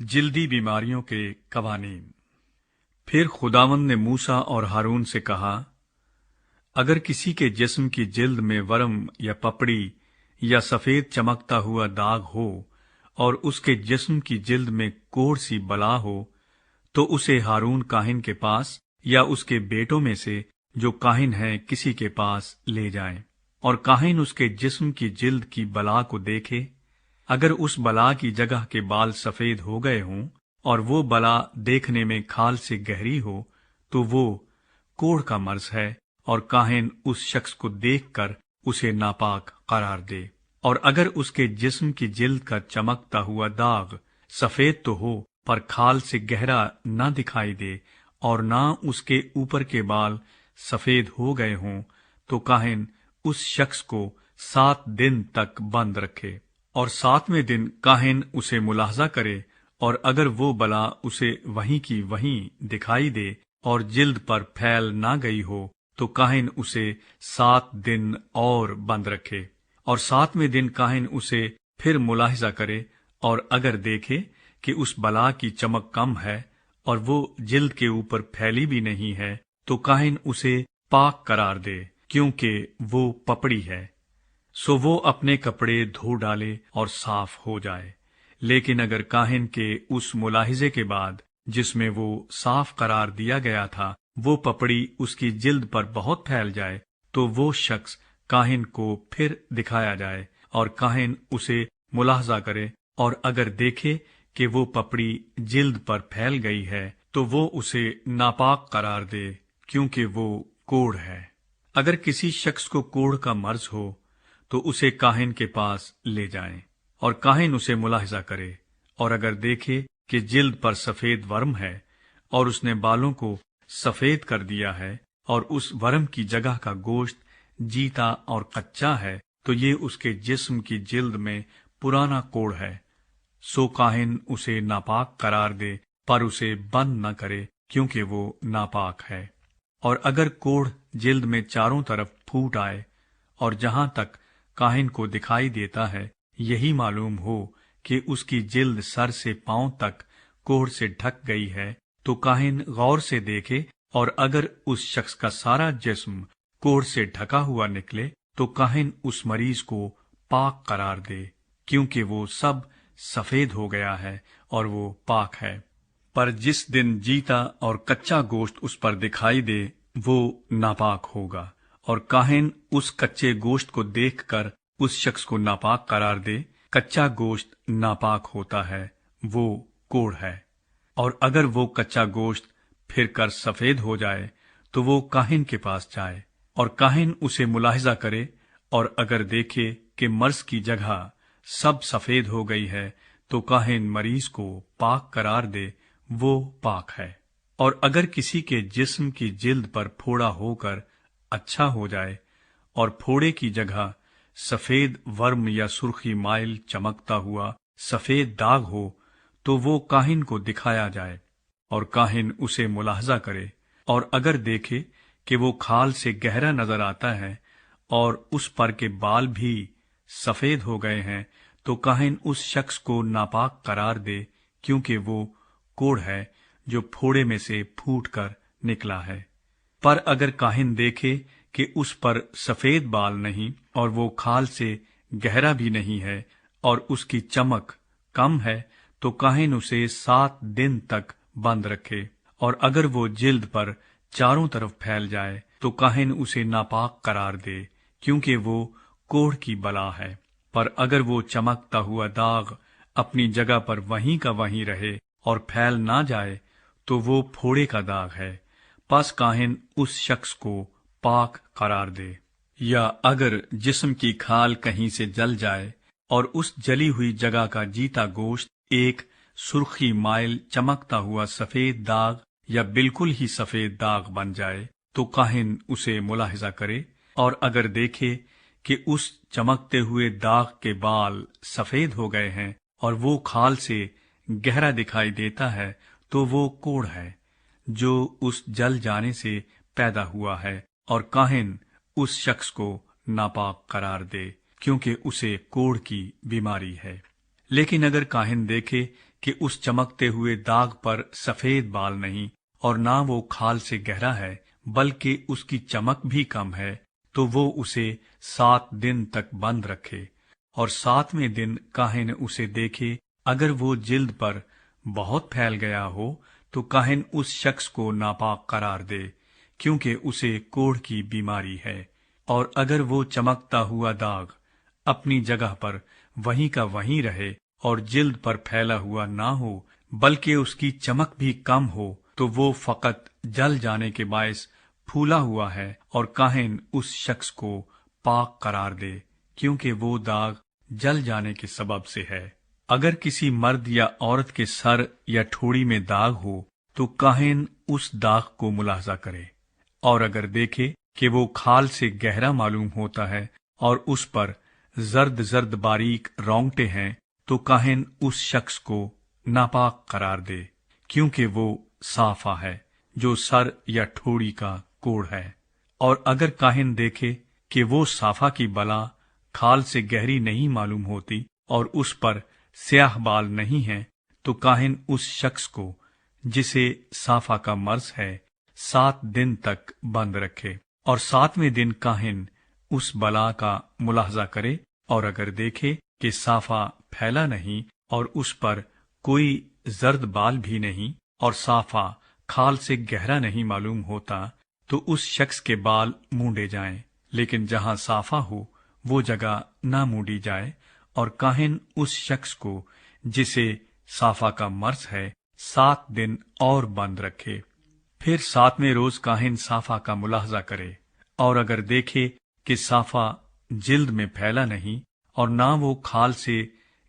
جلدی بیماریوں کے قوانین۔ پھر خداوند نے موسیٰ اور ہارون سے کہا، اگر کسی کے جسم کی جلد میں ورم یا پپڑی یا سفید چمکتا ہوا داغ ہو اور اس کے جسم کی جلد میں کوڑ سی بلا ہو، تو اسے ہارون کاہن کے پاس یا اس کے بیٹوں میں سے جو کاہن ہیں کسی کے پاس لے جائیں، اور کاہن اس کے جسم کی جلد کی بلا کو دیکھے۔ اگر اس بلا کی جگہ کے بال سفید ہو گئے ہوں اور وہ بلا دیکھنے میں کھال سے گہری ہو، تو وہ کوڑ کا مرض ہے، اور کاہن اس شخص کو دیکھ کر اسے ناپاک قرار دے۔ اور اگر اس کے جسم کی جلد کا چمکتا ہوا داغ سفید تو ہو پر کھال سے گہرا نہ دکھائی دے، اور نہ اس کے اوپر کے بال سفید ہو گئے ہوں، تو کاہن اس شخص کو 7 دن تک بند رکھے، اور 7ویں دن کاہن اسے ملاحظہ کرے، اور اگر وہ بلا اسے وہیں کی وہیں دکھائی دے اور جلد پر پھیل نہ گئی ہو، تو کاہن اسے 7 دن اور بند رکھے، اور 7ویں دن کاہن اسے پھر ملاحظہ کرے، اور اگر دیکھے کہ اس بلا کی چمک کم ہے اور وہ جلد کے اوپر پھیلی بھی نہیں ہے، تو کاہن اسے پاک قرار دے، کیونکہ وہ پپڑی ہے۔ سو وہ اپنے کپڑے دھو ڈالے اور صاف ہو جائے۔ لیکن اگر کاہن کے اس ملاحظے کے بعد جس میں وہ صاف قرار دیا گیا تھا، وہ پپڑی اس کی جلد پر بہت پھیل جائے، تو وہ شخص کاہن کو پھر دکھایا جائے، اور کاہن اسے ملاحظہ کرے، اور اگر دیکھے کہ وہ پپڑی جلد پر پھیل گئی ہے، تو وہ اسے ناپاک قرار دے، کیونکہ وہ کوڑ ہے۔ اگر کسی شخص کو کوڑ کا مرض ہو تو اسے کاہن کے پاس لے جائیں، اور کاہن اسے ملاحظہ کرے، اور اگر دیکھے کہ جلد پر سفید ورم ہے اور اس نے بالوں کو سفید کر دیا ہے، اور اس ورم کی جگہ کا گوشت جیتا اور کچا ہے، تو یہ اس کے جسم کی جلد میں پرانا کوڑ ہے۔ سو کاہن اسے ناپاک قرار دے، پر اسے بند نہ کرے، کیونکہ وہ ناپاک ہے۔ اور اگر کوڑ جلد میں چاروں طرف پھوٹ آئے، اور جہاں تک کاہن کو دکھائی دیتا ہے یہی معلوم ہو کہ اس کی جلد سر سے پاؤں تک کوڑ سے ڈھک گئی ہے، تو کاہن غور سے دیکھے، اور اگر اس شخص کا سارا جسم کوڑ سے ڈھکا ہوا نکلے، تو کاہن اس مریض کو پاک قرار دے، کیونکہ وہ سب سفید ہو گیا ہے اور وہ پاک ہے۔ پر جس دن جیتا اور کچا گوشت اس پر دکھائی دے، وہ ناپاک ہوگا، اور کاہن اس کچے گوشت کو دیکھ کر اس شخص کو ناپاک قرار دے۔ کچا گوشت ناپاک ہوتا ہے، وہ کوڑ ہے۔ اور اگر وہ کچا گوشت پھر کر سفید ہو جائے، تو وہ کاہن کے پاس جائے، اور کاہن اسے ملاحظہ کرے، اور اگر دیکھے کہ مرض کی جگہ سب سفید ہو گئی ہے، تو کاہن مریض کو پاک قرار دے، وہ پاک ہے۔ اور اگر کسی کے جسم کی جلد پر پھوڑا ہو کر اچھا ہو جائے، اور پھوڑے کی جگہ سفید ورم یا سرخی مائل چمکتا ہوا سفید داغ ہو، تو وہ کاہن کو دکھایا جائے، اور کاہن اسے ملاحظہ کرے، اور اگر دیکھے کہ وہ کھال سے گہرا نظر آتا ہے اور اس پر کے بال بھی سفید ہو گئے ہیں، تو کاہن اس شخص کو ناپاک قرار دے، کیونکہ وہ کوڑ ہے جو پھوڑے میں سے پھوٹ کر نکلا ہے۔ پر اگر کاہن دیکھے کہ اس پر سفید بال نہیں اور وہ کھال سے گہرا بھی نہیں ہے اور اس کی چمک کم ہے، تو کاہن اسے 7 دن تک بند رکھے، اور اگر وہ جلد پر چاروں طرف پھیل جائے، تو کاہن اسے ناپاک قرار دے، کیونکہ وہ کوڑ کی بلا ہے۔ پر اگر وہ چمکتا ہوا داغ اپنی جگہ پر وہیں کا وہیں رہے اور پھیل نہ جائے، تو وہ پھوڑے کا داغ ہے، پس کاہن اس شخص کو پاک قرار دے۔ یا اگر جسم کی کھال کہیں سے جل جائے اور اس جلی ہوئی جگہ کا جیتا گوشت ایک سرخی مائل چمکتا ہوا سفید داغ یا بالکل ہی سفید داغ بن جائے، تو کاہن اسے ملاحظہ کرے، اور اگر دیکھے کہ اس چمکتے ہوئے داغ کے بال سفید ہو گئے ہیں اور وہ کھال سے گہرا دکھائی دیتا ہے، تو وہ کوڑ ہے جو اس جل جانے سے پیدا ہوا ہے، اور کاہن اس شخص کو ناپاک قرار دے، کیونکہ اسے کوڑ کی بیماری ہے۔ لیکن اگر کاہن دیکھے کہ اس چمکتے ہوئے داغ پر سفید بال نہیں اور نہ وہ کھال سے گہرا ہے بلکہ اس کی چمک بھی کم ہے، تو وہ اسے 7 دن تک بند رکھے، اور 7ویں دن کاہن اسے دیکھے، اگر وہ جلد پر بہت پھیل گیا ہو تو کاہن اس شخص کو ناپاک قرار دے، کیونکہ اسے کوڑھ کی بیماری ہے۔ اور اگر وہ چمکتا ہوا داغ اپنی جگہ پر وہیں کا وہیں رہے اور جلد پر پھیلا ہوا نہ ہو بلکہ اس کی چمک بھی کم ہو، تو وہ فقط جل جانے کے باعث پھولا ہوا ہے، اور کاہن اس شخص کو پاک قرار دے، کیونکہ وہ داغ جل جانے کے سبب سے ہے۔ اگر کسی مرد یا عورت کے سر یا ٹھوڑی میں داغ ہو تو کاہن اس داغ کو ملاحظہ کرے، اور اگر دیکھے کہ وہ کھال سے گہرا معلوم ہوتا ہے اور اس پر زرد زرد باریک رونگٹے ہیں، تو کاہن اس شخص کو ناپاک قرار دے، کیونکہ وہ صافہ ہے جو سر یا ٹھوڑی کا کوڑھ ہے۔ اور اگر کاہن دیکھے کہ وہ صافہ کی بلا کھال سے گہری نہیں معلوم ہوتی اور اس پر سیاہ بال نہیں ہیں، تو کاہن اس شخص کو جسے صافہ کا مرض ہے 7 دن تک بند رکھے، اور 7ویں دن کاہن اس بلا کا ملاحظہ کرے، اور اگر دیکھے کہ صافہ پھیلا نہیں اور اس پر کوئی زرد بال بھی نہیں اور صافہ کھال سے گہرا نہیں معلوم ہوتا، تو اس شخص کے بال مونڈے جائیں، لیکن جہاں صافہ ہو وہ جگہ نہ مونڈی جائے، اور کاہن اس شخص کو جسے صافہ کا مرض ہے 7 دن اور بند رکھے۔ پھر 7ویں روز کاہن صافہ کا ملاحظہ کرے، اور اگر دیکھے کہ صافہ جلد میں پھیلا نہیں اور نہ وہ کھال سے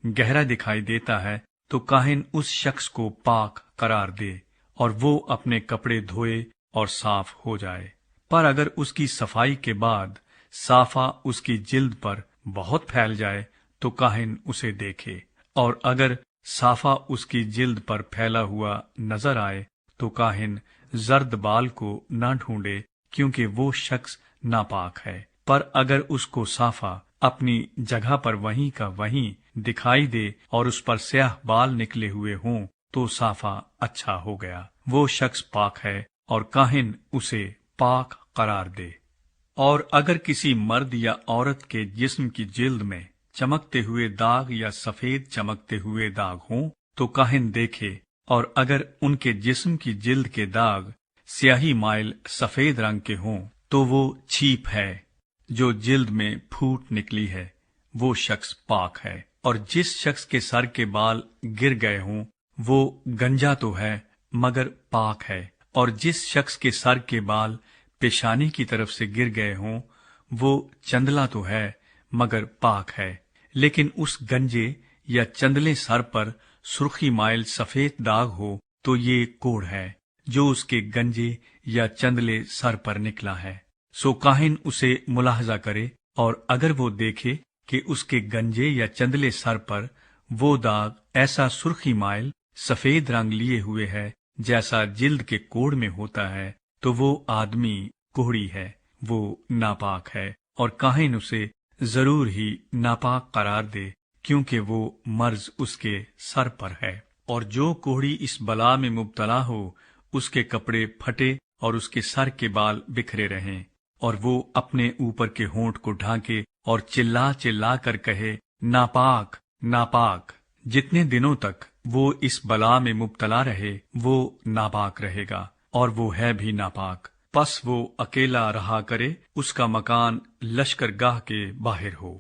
گہرا دکھائی دیتا ہے، تو کاہن اس شخص کو پاک قرار دے، اور وہ اپنے کپڑے دھوئے اور صاف ہو جائے۔ پر اگر اس کی صفائی کے بعد صافہ اس کی جلد پر بہت پھیل جائے تو کاہن اسے دیکھے، اور اگر صافہ اس کی جلد پر پھیلا ہوا نظر آئے تو کاہن زرد بال کو نہ ڈھونڈے، کیونکہ وہ شخص ناپاک ہے۔ پر اگر اس کو صافہ اپنی جگہ پر وہیں کا وہیں دکھائی دے اور اس پر سیاہ بال نکلے ہوئے ہوں تو صافہ اچھا ہو گیا، وہ شخص پاک ہے، اور کاہن اسے پاک قرار دے۔ اور اگر کسی مرد یا عورت کے جسم کی جلد میں چمکتے ہوئے داغ یا سفید چمکتے ہوئے داغ ہوں تو کاہن دیکھے، اور اگر ان کے جسم کی جلد کے داغ سیاہی مائل سفید رنگ کے ہوں تو وہ چھیپ ہے جو جلد میں پھوٹ نکلی ہے، وہ شخص پاک ہے۔ اور جس شخص کے سر کے بال گر گئے ہوں وہ گنجا تو ہے مگر پاک ہے، اور جس شخص کے سر کے بال پیشانی کی طرف سے گر گئے ہوں وہ چندلا تو ہے مگر پاک ہے۔ لیکن اس گنجے یا چندلے سر پر سرخی مائل سفید داغ ہو تو یہ کوڑھ ہے جو اس کے گنجے یا چندلے سر پر نکلا ہے۔ سو کاہن اسے ملاحظہ کرے، اور اگر وہ دیکھے کہ اس کے گنجے یا چندلے سر پر وہ داغ ایسا سرخی مائل سفید رنگ لیے ہوئے ہے جیسا جلد کے کوڑھ میں ہوتا ہے، تو وہ آدمی کوڑھی ہے، وہ ناپاک ہے، اور کاہن اسے ضرور ہی ناپاک قرار دے، کیونکہ وہ مرض اس کے سر پر ہے۔ اور جو کوڑھی اس بلا میں مبتلا ہو اس کے کپڑے پھٹے اور اس کے سر کے بال بکھرے رہیں، اور وہ اپنے اوپر کے ہونٹ کو ڈھانکے اور چلا چلا کر کہے ناپاک ناپاک۔ جتنے دنوں تک وہ اس بلا میں مبتلا رہے وہ ناپاک رہے گا، اور وہ ہے بھی ناپاک۔ پس وہ اکیلا رہا کرے، اس کا مکان لشکر گاہ کے باہر ہو۔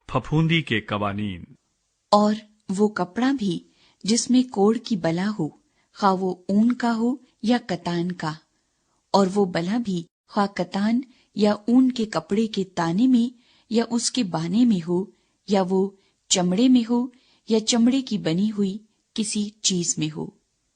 پھپھوندی کے قوانین۔ اور وہ کپڑا بھی جس میں کوڑھ کی بلا ہو، خواہ وہ اون کا ہو یا کتان کا، اور وہ بلا بھی خواہ کتان یا اون کے کپڑے کے تانے میں یا اس کے بانے میں ہو، یا وہ چمڑے میں ہو یا چمڑے کی بنی ہوئی کسی چیز میں ہو،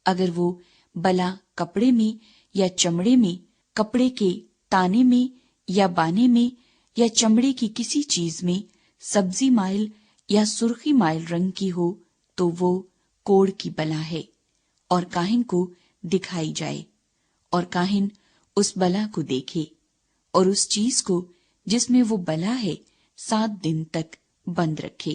اگر وہ بلا کپڑے میں یا چمڑے میں، کپڑے کے تانے میں یا بانے میں یا چمڑے کی کسی چیز میں سبزی مائل یا سرخی مائل رنگ کی ہو تو وہ کوڑھ کی بلا ہے، اور کاہن کو دکھائی جائے، اور کاہن اس بلا کو دیکھے، اور اس چیز کو جس میں وہ بلا ہے 7 دن تک بند رکھے۔